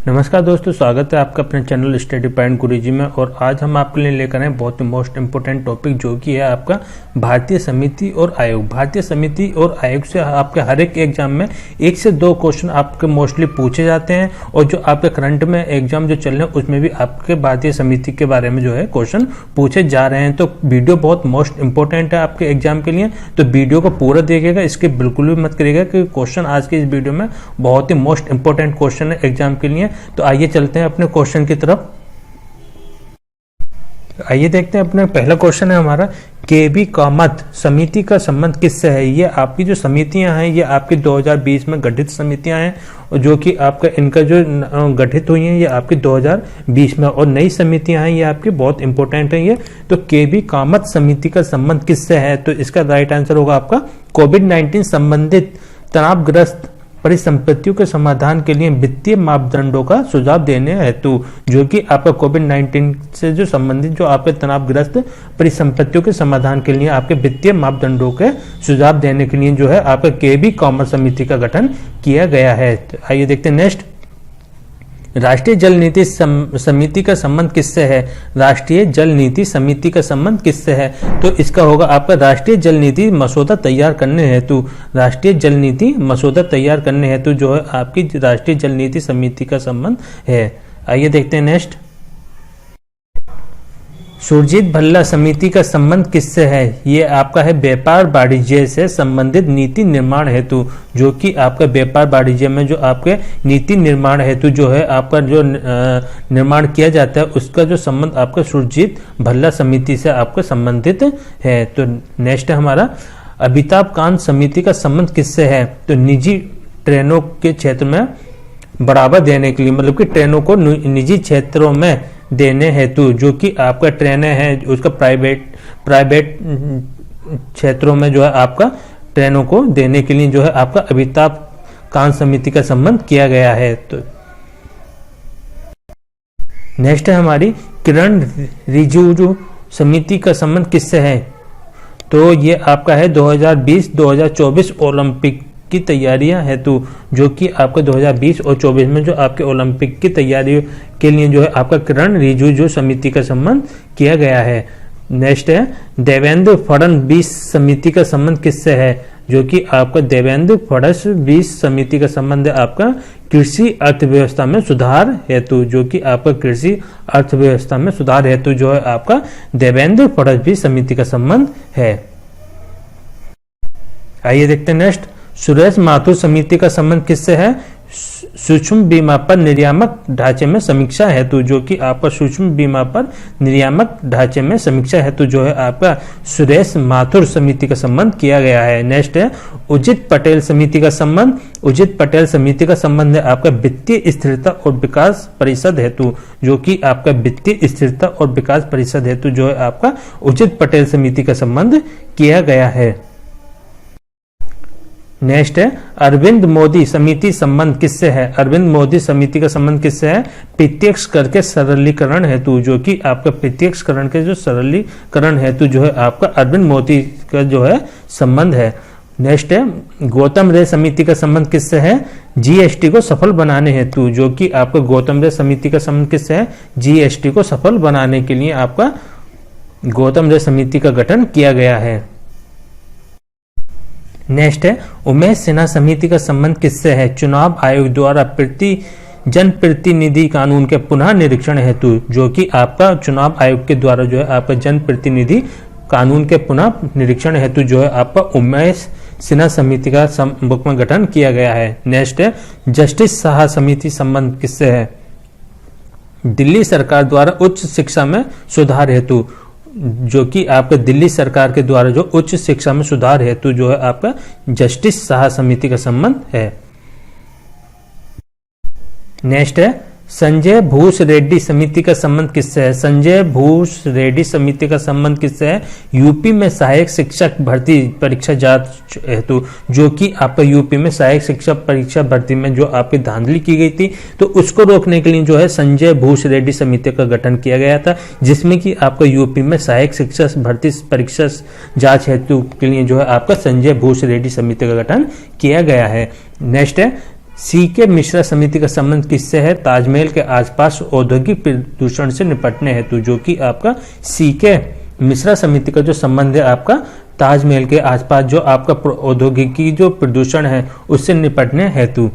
नमस्कार दोस्तों, स्वागत है आपका अपने चैनल स्टडी पॉइंट गुरुजी में। और आज हम आपके लिए लेकर आए बहुत ही मोस्ट इम्पोर्टेंट टॉपिक, जो कि है आपका भारतीय समिति और आयोग। भारतीय समिति और आयोग से आपके हर एक एग्जाम में 1 से 2 क्वेश्चन आपके मोस्टली पूछे जाते हैं, और जो आपके करंट में एग्जाम जो चल रहे हैं उसमें भी आपके भारतीय समिति के बारे में जो है क्वेश्चन पूछे जा रहे हैं। तो वीडियो बहुत मोस्ट इंपॉर्टेंट है आपके एग्जाम के लिए, तो वीडियो को पूरा देखिएगा, इसके बिल्कुल भी मत करिएगा कि क्वेश्चन आज के इस वीडियो में बहुत ही मोस्ट इंपॉर्टेंट क्वेश्चन है एग्जाम के लिए। तो आइए चलते हैं अपने क्वेश्चन की तरफ। आइए देखते हैं अपना पहला क्वेश्चन है हमारा, केबी कामत समिति का संबंध किससे है। ये आपकी जो समितियां हैं ये आपकी 2020 में गठित समितियां हैं, और जो कि आपका इनका जो गठित हुई हैं ये आपकी 2020 में, और नई समितियां हैं ये आपकी बहुत इंपॉर्टेंट है ये। तो केबी कामत समिति का संबंध किससे है, तो इसका राइट आंसर होगा आपका कोविड-19 संबंधित तनावग्रस्त परिसंपत्तियों के समाधान के लिए वित्तीय मापदंडों का सुझाव देने हेतु, जो कि आपका कोविड-19 से जो संबंधित जो आपके तनावग्रस्त परिसंपत्तियों के समाधान के लिए आपके वित्तीय मापदंडों के सुझाव देने के लिए जो है आपका केबी कामत समिति का गठन किया गया है। तो आइए देखते हैं नेक्स्ट, राष्ट्रीय जल नीति समिति का संबंध किससे है। राष्ट्रीय जल नीति समिति का संबंध किससे है, तो इसका होगा आपका राष्ट्रीय जल नीति मसौदा तैयार करने हेतु। राष्ट्रीय जल नीति मसौदा तैयार करने हेतु जो है आपकी राष्ट्रीय जल नीति समिति का संबंध है। आइए देखते हैं नेक्स्ट, सुरजीत भल्ला समिति का संबंध किससे है। ये आपका है व्यापार वाणिज्य से संबंधित नीति निर्माण हेतु, जो कि आपका व्यापार वाणिज्य में जो आपके नीति निर्माण हेतु जो है आपका जो निर्माण किया जाता है उसका जो संबंध आपका सुरजीत भल्ला समिति से आपका संबंधित है। तो नेक्स्ट है हमारा, अमिताभ कांत समिति का संबंध किससे है, तो निजी ट्रेनों के क्षेत्र में बढ़ावा देने के लिए, मतलब कि ट्रेनों को निजी क्षेत्रों में देने हेतु, जो कि आपका ट्रेनें हैं उसका प्राइवेट क्षेत्रों में जो है आपका ट्रेनों को देने के लिए जो है आपका अमिताभ कांत समिति का संबंध किया गया है। तो नेक्स्ट है हमारी, किरण रिजिजू समिति का संबंध किससे है, तो ये आपका है 2020-2024 ओलंपिक की तैयारियां हेतु, जो कि आपका 2020 और 24 में जो आपके ओलंपिक की तैयारियों के लिए जो है आपका किरण रिजिजू समिति का संबंध किया गया है। नेक्स्ट है, देवेंद्र फडणवीस समिति का संबंध किससे है, जो कि आपका देवेंद्र फडणवीस समिति का संबंध है आपका कृषि अर्थव्यवस्था में सुधार हेतु, जो कि आपका कृषि अर्थव्यवस्था में सुधार हेतु जो है आपका देवेंद्र फडणवीस समिति का संबंध है। आइए देखते हैं नेक्स्ट, सुरेश माथुर समिति का संबंध किससे है, सूक्ष्म बीमा पर निर्यामक ढांचे में समीक्षा हेतु, जो कि आपका सूक्ष्म बीमा पर निर्यामक ढांचे में समीक्षा हेतु जो है आपका सुरेश माथुर समिति का संबंध किया गया है। नेक्स्ट है, उजित पटेल समिति का संबंध। उजित पटेल समिति का संबंध है आपका वित्तीय स्थिरता और विकास परिषद हेतु, जो कि आपका वित्तीय स्थिरता और विकास परिषद हेतु जो है आपका उजित पटेल समिति का संबंध किया गया है। नेक्स्ट है, अरविंद मोदी समिति संबंध किससे है। अरविंद मोदी समिति का संबंध किससे है, प्रत्यक्ष कर के सरलीकरण हेतु, जो कि आपका प्रत्यक्ष करण के जो सरलीकरण हेतु जो है आपका अरविंद मोदी का जो है संबंध है। नेक्स्ट है, गौतम रे समिति का संबंध किससे है, जीएसटी को सफल बनाने हेतु, जो कि आपका गौतम रे समिति का संबंध किससे है, जीएसटी को सफल बनाने के लिए आपका गौतम रे समिति का गठन किया गया है। नेक्स्ट है, उमेश सिन्हा समिति का संबंध किससे है, चुनाव आयोग द्वारा जनप्रतिनिधि कानून के पुनः निरीक्षण हेतु, जो कि आपका चुनाव आयोग के द्वारा जो है आपका जनप्रतिनिधि कानून के पुनः निरीक्षण हेतु जो है आपका उमेश सिन्हा समिति का बुक में गठन किया गया है। नेक्स्ट है, जस्टिस शाह समिति संबंध किससे है, दिल्ली सरकार द्वारा उच्च शिक्षा में सुधार हेतु, जो कि आपका दिल्ली सरकार के द्वारा जो उच्च शिक्षा में सुधार हेतु जो है आपका जस्टिस शाह समिति का संबंध है। नेक्स्ट है, संजय भूस रेड्डी समिति का संबंध किससे है। संजय भूस रेड्डी समिति का संबंध किससे है, यूपी में सहायक शिक्षक भर्ती परीक्षा जांच हेतु, जो कि आपका यूपी में सहायक शिक्षक परीक्षा भर्ती में जो आपकी धांधली की गई थी, तो उसको रोकने के लिए जो है संजय भूस रेड्डी समिति का गठन किया गया था, जिसमें कि आपका यूपी में सहायक शिक्षक भर्ती परीक्षा जांच हेतु के लिए जो है आपका संजय भूस रेड्डी समिति का गठन किया गया है। नेक्स्ट है, सीके मिश्रा समिति का संबंध किससे है? ताजमहल के आसपास औद्योगिक प्रदूषण से निपटने हेतु, जो कि आपका सीके मिश्रा समिति का जो संबंध है आपका ताजमहल के आसपास जो आपका औद्योगिकी जो प्रदूषण है उससे निपटने हेतु।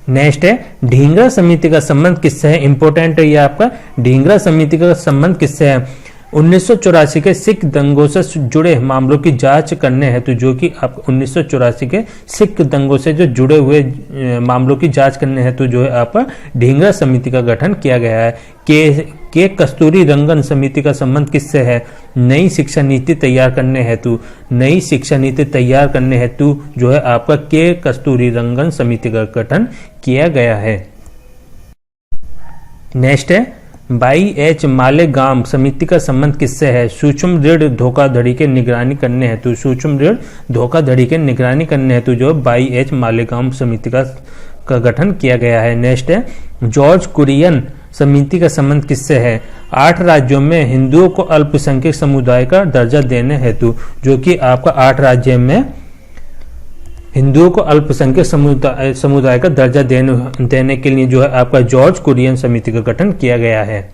नेक्स्ट है ढींगरा समिति का संबंध किससे है? इंपोर्टेंट है ये आपका। ढींगरा समिति का संबंध किससे है? 1984 के सिख दंगों से जुड़े मामलों की जांच करने हेतु, जो कि आप 1984 के सिख दंगों से जो जुड़े हुए मामलों की जांच करने हेतु जो है आपका ढींगरा समिति का गठन किया गया है। के कस्तूरी रंगन समिति का संबंध किससे है? नई शिक्षा नीति तैयार करने हेतु, नई शिक्षा नीति तैयार करने हेतु जो है आपका के कस्तूरी रंगन समिति का गठन किया गया है। नेक्स्ट है बाई मालेगाम समिति का संबंध किससे है? सूक्ष्म ऋण धोखाधड़ी के निगरानी करने हेतु, सूक्ष्म ऋण धोखाधड़ी के निगरानी करने हेतु जो बाई मालेगाम समिति का गठन किया गया है। नेक्स्ट है जॉर्ज कुरियन समिति का संबंध किससे है? 8 राज्यों में हिंदुओं को अल्पसंख्यक समुदाय का दर्जा देने हेतु, जो कि आपका 8 राज्यों में हिंदुओं को अल्पसंख्यक समुदाय का दर्जा देने के लिए जो है आपका जॉर्ज कुरियन समिति का गठन किया गया है।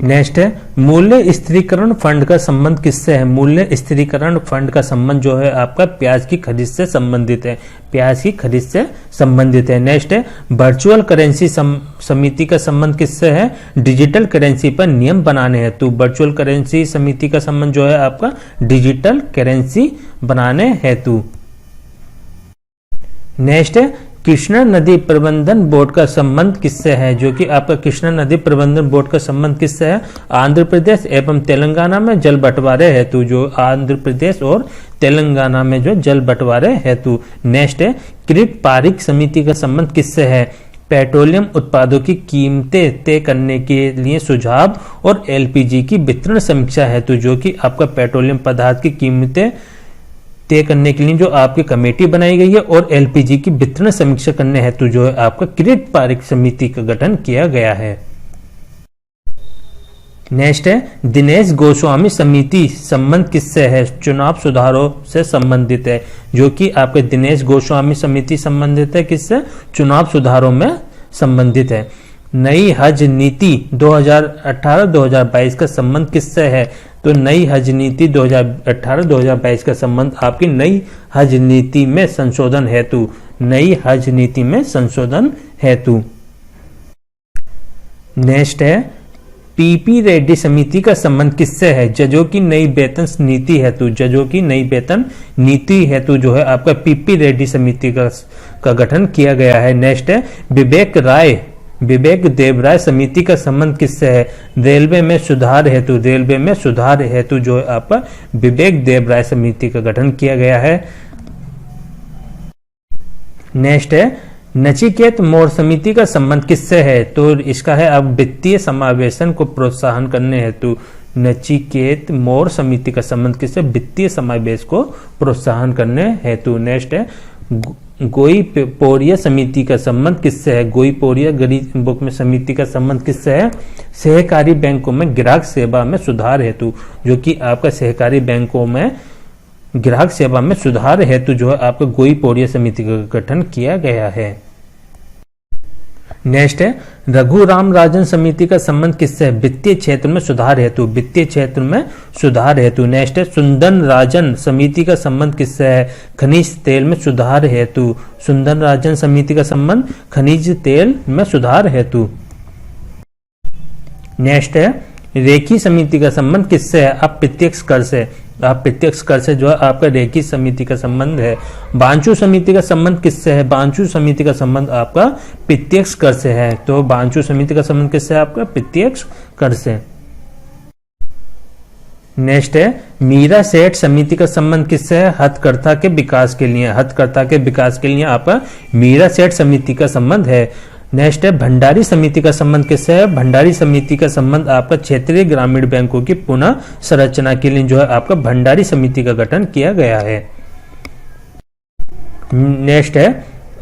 नेक्स्ट है मूल्य स्थिरीकरण फंड का संबंध किससे है? मूल्य स्थिरीकरण फंड का संबंध जो है आपका प्याज की खरीद से संबंधित है, प्याज की खरीद से संबंधित है। नेक्स्ट है वर्चुअल करेंसी समिति का संबंध किससे है? डिजिटल करेंसी पर नियम बनाने हेतु, वर्चुअल करेंसी समिति का संबंध जो है आपका डिजिटल करेंसी बनाने हेतु। नेक्स्ट है कृष्णा नदी प्रबंधन बोर्ड का संबंध किससे है? जो कि आपका कृष्णा नदी प्रबंधन बोर्ड का संबंध किससे है? आंध्र प्रदेश एवं तेलंगाना में जल बंटवारे हेतु, जो आंध्र प्रदेश और तेलंगाना में जो जल बंटवारे हेतु। नेक्स्ट है क्रीट पारिक समिति का संबंध किससे है? पेट्रोलियम उत्पादों की कीमतें तय करने के लिए सुझाव और एलपीजी की वितरण समीक्षा हेतु, जो कि आपका पेट्रोलियम पदार्थ की कीमतें तय करने के लिए जो आपकी कमेटी बनाई गई है और एलपीजी की वितरण समीक्षा करने हेतु जो है आपका क्रीट पारिक समिति का गठन किया गया है। नेक्स्ट है दिनेश गोस्वामी समिति संबंध किससे है? चुनाव सुधारों से संबंधित है, जो कि आपके दिनेश गोस्वामी समिति संबंधित है किससे? चुनाव सुधारों में संबंधित है। नई हज नीति 2018-2022 का संबंध किससे है? तो नई हज नीति 2018-2022 का संबंध आपकी नई हज नीति में संशोधन हेतु, नई हज नीति में संशोधन हेतु। नेक्स्ट है पीपी रेड्डी समिति का संबंध किससे है? जजों की नई वेतन नीति हेतु, जजों की नई वेतन नीति हेतु जो है आपका पीपी रेड्डी समिति का गठन किया गया है। नेक्स्ट है विवेक देवराय समिति का संबंध किससे है? रेलवे में सुधार हेतु, रेलवे में सुधार हेतु जो है आपका विवेक देवराय समिति का गठन किया गया है। नेक्स्ट है नचिकेत मोर समिति का संबंध किससे है? तो इसका है अब वित्तीय समावेशन को प्रोत्साहन करने हेतु, नचिकेत मोर समिति का संबंध किससे? वित्तीय समावेश को प्रोत्साहन करने हेतु। नेक्स्ट है गोई पोरिया समिति का संबंध किससे है? गोई पोरिया गरीब बुक में समिति का संबंध किससे है? सहकारी बैंकों में ग्राहक सेवा में सुधार हेतु, जो कि आपका सहकारी बैंकों में ग्राहक सेवा में सुधार हेतु जो है आपका गोई पोरिया समिति का गठन किया गया है। नेक्स्ट है रघुराम राजन समिति का संबंध किससे है? वित्तीय क्षेत्र में सुधार हेतु, वित्तीय क्षेत्र में सुधार हेतु। नेक्स्ट है सुंदन राजन समिति का संबंध किससे है? खनिज तेल में सुधार हेतु, सुंदन राजन समिति का संबंध खनिज तेल में सुधार हेतु। नेक्स्ट है रेखी समिति का संबंध किससे है? अप्रत्यक्ष कर से, अप्रत्यक्ष कर से जो है आपका रेखी समिति का संबंध है। बांचू समिति का संबंध किससे है? बांचू समिति का संबंध आपका प्रत्यक्ष कर से है, तो बांचू समिति का संबंध किससे है? आपका प्रत्यक्ष कर से। नेक्स्ट है मीरा सेठ समिति का संबंध किससे है? हथकरघा के विकास के लिए, हथकरघा के विकास के लिए आपका मीरा सेठ समिति का संबंध है। नेक्स्ट है भंडारी समिति का संबंध किससे है? भंडारी समिति का संबंध आपका क्षेत्रीय ग्रामीण बैंकों की पुनः संरचना के लिए जो है आपका भंडारी समिति का गठन किया गया है। नेक्स्ट है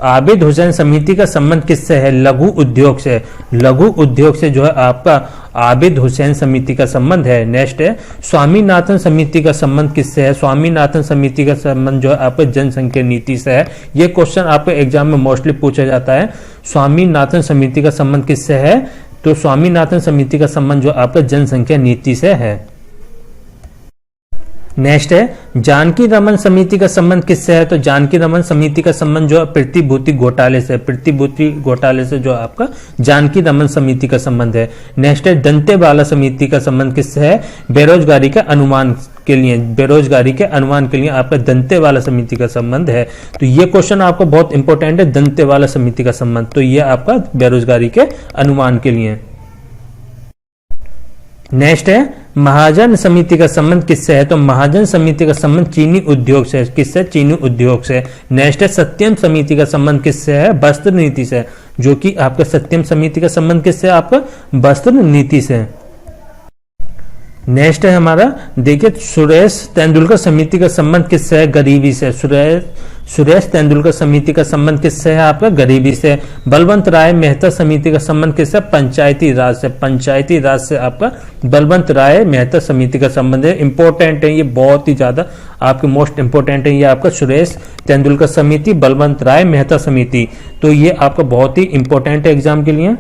आबिद हुसैन समिति का संबंध किससे है? लघु उद्योग से। लघु उद्योग से जो है आपका आबिद हुसैन समिति का संबंध है। नेक्स्ट है स्वामीनाथन समिति का संबंध किससे है? स्वामीनाथन समिति का संबंध जो है आपका जनसंख्या नीति से है। ये क्वेश्चन आपके एग्जाम में मोस्टली पूछा जाता है। स्वामीनाथन समिति का संबंध किससे है? तो स्वामीनाथन समिति का संबंध जो आपका जनसंख्या नीति से है। नेक्स्ट है जानकी रमन समिति का संबंध किससे है? तो जानकी रमन समिति का संबंध जो है प्रतिभूति घोटाले से, प्रतिभूति घोटाले से जो आपका जानकी रमन समिति का संबंध है। नेक्स्ट है दंतेवाला समिति का संबंध किससे है? बेरोजगारी के अनुमान के लिए, बेरोजगारी के अनुमान के लिए आपका दंतेवाला समिति का संबंध है। तो ये क्वेश्चन आपको बहुत इंपॉर्टेंट है, दंतेवाला समिति का संबंध। तो ये आपका बेरोजगारी के अनुमान के लिए। नेक्स्ट है महाजन समिति का संबंध किससे है? तो महाजन समिति का संबंध चीनी उद्योग से। किससे? चीनी उद्योग से। नेक्स्ट है सत्यम समिति का संबंध किससे है? वस्त्र नीति से। जो कि आपका सत्यम समिति का संबंध किससे है? आपका वस्त्र नीति से। नेक्स्ट है हमारा देखिए सुरेश तेंदुलकर समिति का संबंध किससे है? गरीबी से। सुरेश तेंदुलकर समिति का संबंध किससे है? आपका गरीबी से। बलवंत राय मेहता समिति का संबंध किससे? पंचायती राज से। पंचायती राज से आपका बलवंत राय मेहता समिति का संबंध है। इंपॉर्टेंट है ये, बहुत ही ज्यादा आपके मोस्ट इंपॉर्टेंट है ये आपका सुरेश तेंदुलकर समिति, बलवंत राय मेहता समिति। तो ये आपका बहुत ही इंपॉर्टेंट है एग्जाम के लिए।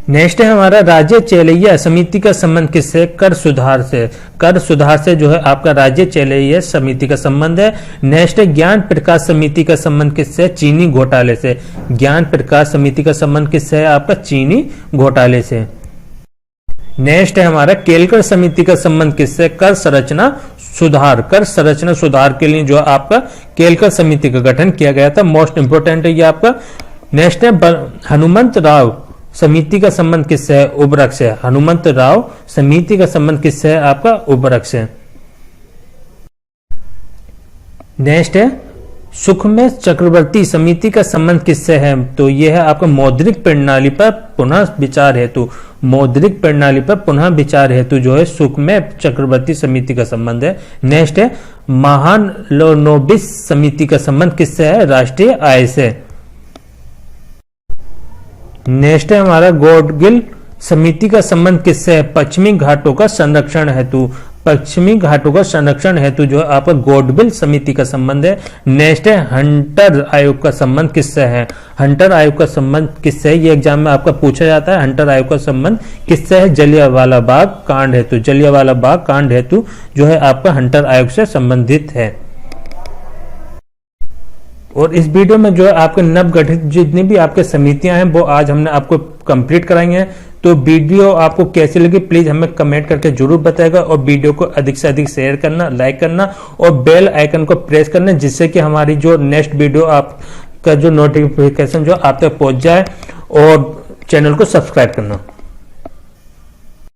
नेक्स्ट है हमारा राज्य चेलैया समिति का संबंध किससे? कर सुधार से। कर सुधार से जो है आपका राज्य चेलैया समिति का संबंध है। नेक्स्ट है ज्ञान प्रकाश समिति का संबंध किससे? चीनी घोटाले से। ज्ञान प्रकाश समिति का संबंध किससे है? आपका चीनी घोटाले से। नेक्स्ट है हमारा केलकर समिति का संबंध किससे? कर संरचना सुधार। कर संरचना सुधार के लिए जो आपका केलकर समिति का गठन किया गया था। मोस्ट इंपोर्टेंट है ये आपका। नेक्स्ट है हनुमंत राव समिति का संबंध किससे है? उर्वरक से। हनुमंत राव समिति का संबंध किससे है? आपका उर्वरक से। नेक्स्ट है सुखमेव चक्रवर्ती समिति का संबंध किससे है? तो यह है आपका मौद्रिक प्रणाली पर पुनः विचार हेतु। मौद्रिक प्रणाली पर पुनः विचार हेतु जो है सुखमेव चक्रवर्ती समिति का संबंध है। नेक्स्ट है महालनोबिस समिति का संबंध किससे है? राष्ट्रीय आय से। नेक्स्ट है हमारा गॉडगिल समिति का संबंध किससे है? पश्चिमी घाटों का संरक्षण हेतु। पश्चिमी घाटों का संरक्षण हेतु जो है आपका गॉडगिल समिति का संबंध है। नेक्स्ट है हंटर आयोग का संबंध किससे है? हंटर आयोग का संबंध किससे है? ये एग्जाम में आपका पूछा जाता है। हंटर आयोग का संबंध किससे है? जलियांवाला बाग कांड हेतु। जलियांवाला बाग कांड हेतु जो है आपका हंटर आयोग से संबंधित है। और इस वीडियो में जो है आपके नवगठित जितनी भी आपके समितियां हैं वो आज हमने आपको कंप्लीट कराई हैं। तो वीडियो आपको कैसी लगी प्लीज हमें कमेंट करके जरूर बताएगा। और वीडियो को अधिक से अधिक शेयर करना, लाइक करना और बेल आइकन को प्रेस करना, जिससे कि हमारी जो नेक्स्ट वीडियो आपका जो नोटिफिकेशन जो आप तक पहुंच जाए। और चैनल को सब्सक्राइब करना।